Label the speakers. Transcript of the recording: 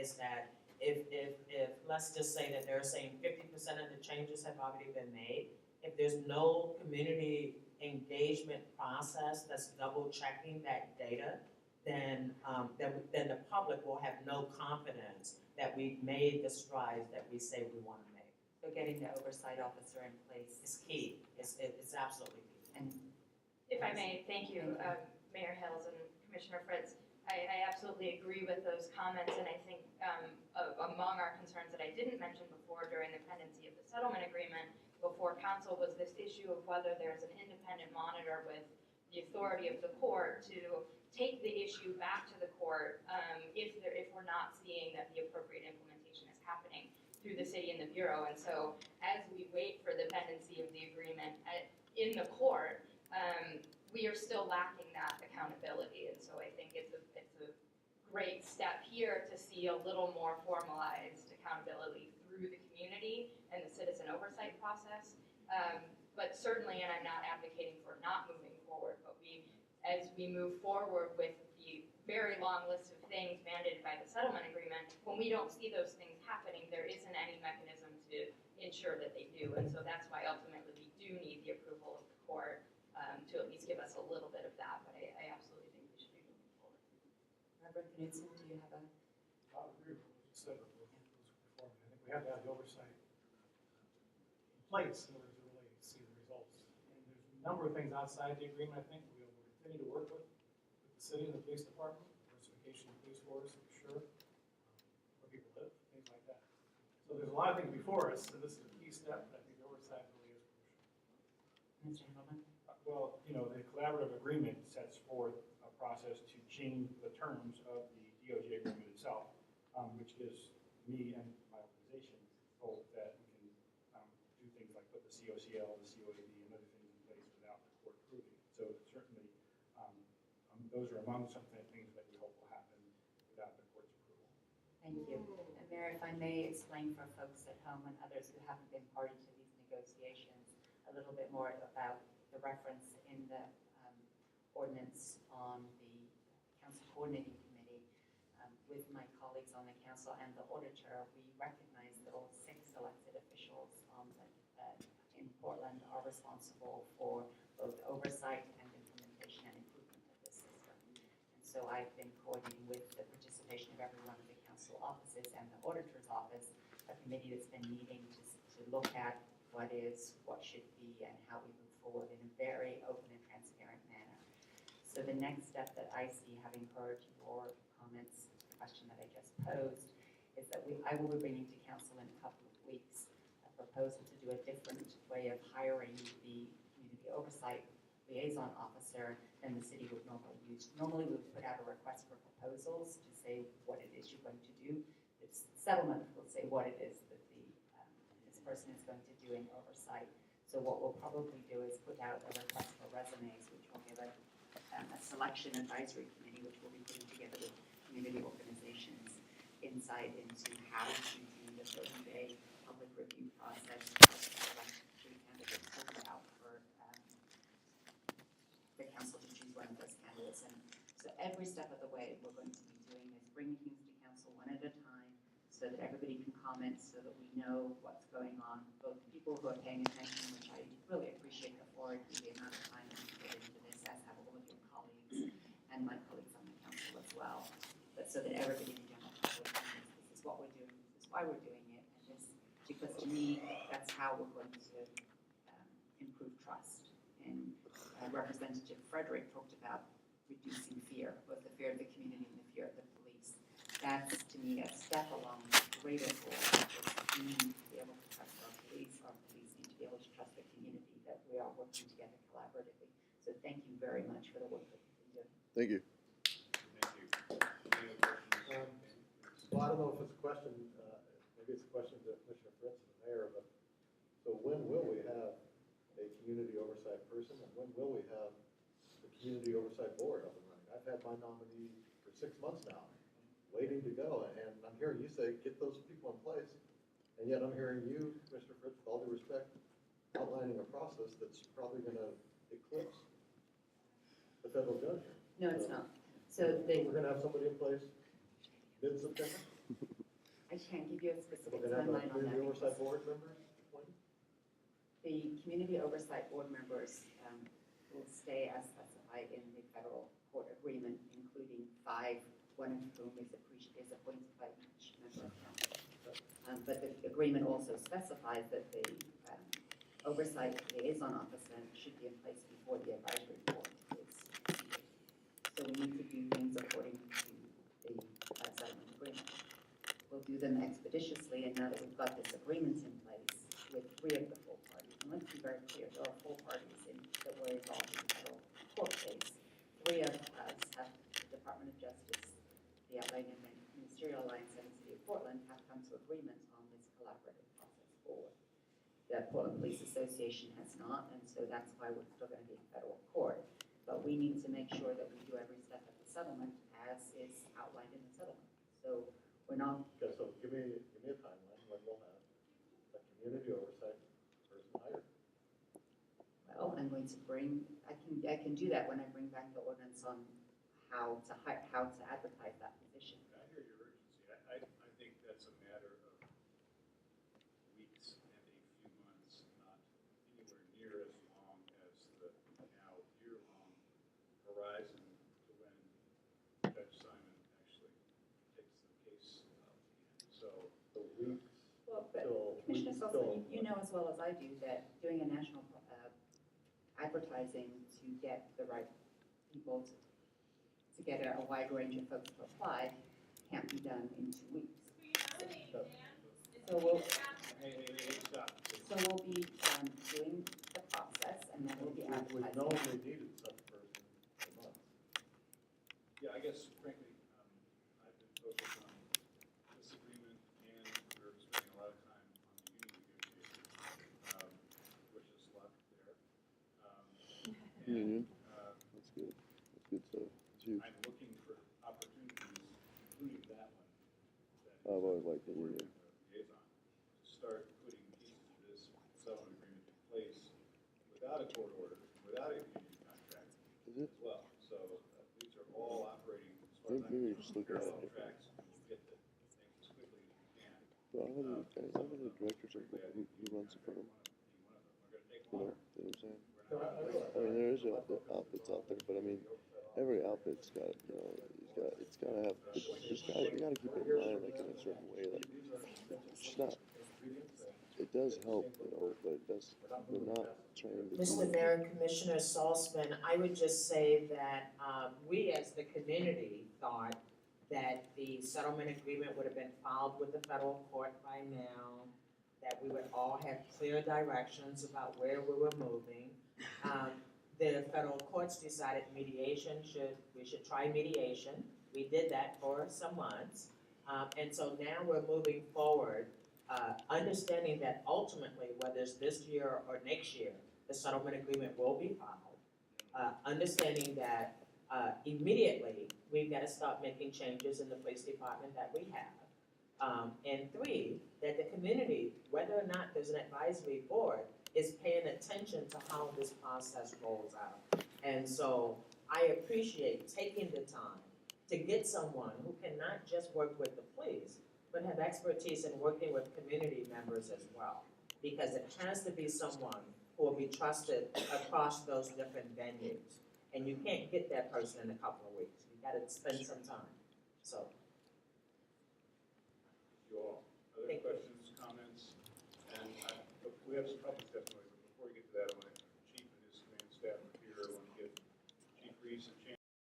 Speaker 1: is that if let's just say that they're saying 50% of the changes have already been made, if there's no community engagement process that's double checking that data, then the public will have no confidence that we've made the strides that we say we want to make.
Speaker 2: So getting the oversight officer in place
Speaker 1: It's key. It's absolutely key.
Speaker 2: and
Speaker 3: If I may, thank you, Mayor Hills and Commissioner Fritz. I absolutely agree with those comments, and I think among our concerns that I didn't mention before during the pendency of the settlement agreement before council was this issue of whether there's an independent monitor with the authority of the court to take the issue back to the court if we're not seeing that the appropriate implementation is happening through the city and the bureau. And so as we wait for the pendency of the agreement in the court, we are still lacking that accountability. And so I think it's a great step here to see a little more formalized accountability through the community and the citizen oversight process. But certainly, and I'm not advocating for not moving forward, but as we move forward with the very long list of things mandated by the settlement agreement, when we don't see those things happening, there isn't any mechanism to ensure that they do. And so that's why ultimately we do need the approval of the court to at least give us a little bit of that. But I absolutely think we should be moving forward.
Speaker 2: Reverend Knudsen, do you have a?
Speaker 4: I agree with what you said before. I think we have to have the oversight in place in order to really see the results. And there's a number of things outside the agreement I think we will continue to work with the city and the police department, diversification of the police force, for sure, where people live, things like that. So there's a lot of things before us, and this is a key step, but I think oversight really is crucial.
Speaker 2: Mr. Hillman?
Speaker 5: Well, the collaborative agreement sets forth a process to change the terms of the DOJ agreement itself, which gives me and my organization hope that we can do things like put the COCL, the COAB, and other things in place without the court approving. So certainly, those are among some of the things that we hope will happen without the court's approval.
Speaker 2: Thank you. And Mayor, if I may explain for folks at home and others who haven't been party to these negotiations a little bit more about the reference in the ordinance on the council coordinating committee. With my colleagues on the council and the auditor, we recognize that all 6 elected officials in Portland are responsible for both oversight and implementation and improvement of this system. And so I've been coordinating with the participation of every one of the council offices and the auditor's office, a committee that's been meeting to look at what should be, and how we move forward in a very open and transparent manner. So the next step that I see, having heard your comments, the question that I just posed, is that I will be bringing to council in a couple of weeks a proposal to do a different way of hiring the community oversight liaison officer than the city would normally use. Normally, we would put out a request for proposals to say what it is you're going to do. The settlement will say what it is that this person is going to do in oversight. So what we'll probably do is put out a request for resumes, which will give a selection advisory committee, which will be putting together with community organizations insight into how to do the 30-day public review process to select 3 candidates to put out for the council to choose one of those candidates. And so every step of the way, we're going to be doing is bringing things to council one at a time so that everybody can comment, so that we know what's going on, both people who are paying attention, which I really appreciate the amount of time that you put into this, as have all of your colleagues and my colleagues on the council as well, but so that everybody in the general public knows this is what we're doing, this is why we're doing it, and this, because to me, that's how we're going to improve trust. And Representative Frederick talked about reducing fear, both the fear of the community and the fear of the police. That's, to me, a step along the greater goal. We need to be able to trust our police need to be able to trust the community, that we are working together collaboratively. So thank you very much for the work that you've been doing.
Speaker 6: Thank you.
Speaker 5: Thank you.
Speaker 7: Well, I don't know if it's a question, maybe it's a question to Commissioner Fritz and the mayor, but so when will we have a community oversight person, and when will we have the community oversight board up and running? I've had my nominee for 6 months now, waiting to go, and I'm hearing you say, get those people in place, and yet I'm hearing you, Commissioner Fritz, with all due respect, outlining a process that's probably going to eclipse the federal judge.
Speaker 2: No, it's not. So
Speaker 7: we're going to have somebody in place mid-September?
Speaker 2: can't give you a specific
Speaker 7: We're gonna have a
Speaker 2: timeline on that.
Speaker 7: community oversight
Speaker 2: because
Speaker 7: board members appointed?
Speaker 2: The community oversight board members will stay as specified in the federal court agreement, including 5, one of whom is appointed by each member of council. But the agreement also specifies that the oversight liaison officer should be in place before the advisory board is seated. So we need to do things according to the settlement agreement. We'll do them expeditiously, and now that we've got this agreement in place with 3 of the full parties, and let's be very clear, there are 4 parties that were involved in the federal court case. 3 of us have the Department of Justice, the Outlying Ministerial Alliance, and the City of Portland have come to agreement on this collaborative process forward. The Portland Police Association has not, and so that's why we're still going to be in federal court. But we need to make sure that we do every step of the settlement as is outlined in the settlement. So we're not.
Speaker 7: Okay, so give me a timeline when we'll have a community oversight person hired.
Speaker 2: Well, I'm going to bring. I can do that when I bring back the ordinance on how to advertise that position.
Speaker 6: I hear your urgency. I think that's a matter of weeks and a few months, not anywhere near as long as the now year-long horizon to when Judge Simon actually takes the case up. So
Speaker 7: The weeks
Speaker 2: Well, but
Speaker 7: till.
Speaker 2: Commissioner
Speaker 7: weeks
Speaker 2: Salzman,
Speaker 7: till-
Speaker 2: you know as well as I do that doing a national advertising to get the right people to get a wide range of folks to apply can't be done in 2 weeks. So we'll,
Speaker 6: stop.
Speaker 2: so we'll be doing the process, and then we'll be
Speaker 7: We've
Speaker 2: advertising.
Speaker 7: known we needed such a person for months.
Speaker 6: Yeah, I guess frankly, I've been focused on this agreement and we're spending a lot of time on the union negotiations, which is a lot there.
Speaker 8: Union.
Speaker 6: And,
Speaker 8: That's good. That's good stuff. It's huge.
Speaker 6: I'm looking for opportunities, including that one.
Speaker 8: I've always liked the union.
Speaker 6: Liaison, to start putting pieces of this settlement agreement in place without a court order, without a union contract
Speaker 8: Is it?
Speaker 6: as well. So these are all operating as far as I'm
Speaker 8: Maybe just look at
Speaker 6: parallel
Speaker 8: it.
Speaker 6: tracks, and we'll get the things as quickly as we can.
Speaker 8: But I don't know the directors of who runs the firm.
Speaker 6: We're gonna take
Speaker 8: You know,
Speaker 6: longer.
Speaker 8: you know what I'm saying?
Speaker 7: So
Speaker 8: I mean, there is outfits out there, but I mean, every outfit's got, you know, it's gotta have, you gotta keep it in mind, like in a certain way, like, it's just not, it does help, you know, but it does, we're not trained to do
Speaker 1: Mr.
Speaker 8: it.
Speaker 1: Mayor, Commissioner Salzman, I would just say that we as the community thought that the settlement agreement would have been filed with the federal court by now, that we would all have clear directions about where we were moving. The federal courts decided we should try mediation. We did that for some months. And so now we're moving forward, understanding that ultimately, whether it's this year or next year, the settlement agreement will be filed. Understanding that immediately, we've got to start making changes in the police department that we have. And 3, that the community, whether or not there's an advisory board, is paying attention to how this process rolls out. And so I appreciate taking the time to get someone who can not just work with the police, but have expertise in working with community members as well. Because it has to be someone who will be trusted across those different venues. And you can't get that person in a couple of weeks. You gotta spend some time, so.
Speaker 6: You all. Other
Speaker 1: Thank you.
Speaker 6: questions, comments? And we have some public testimony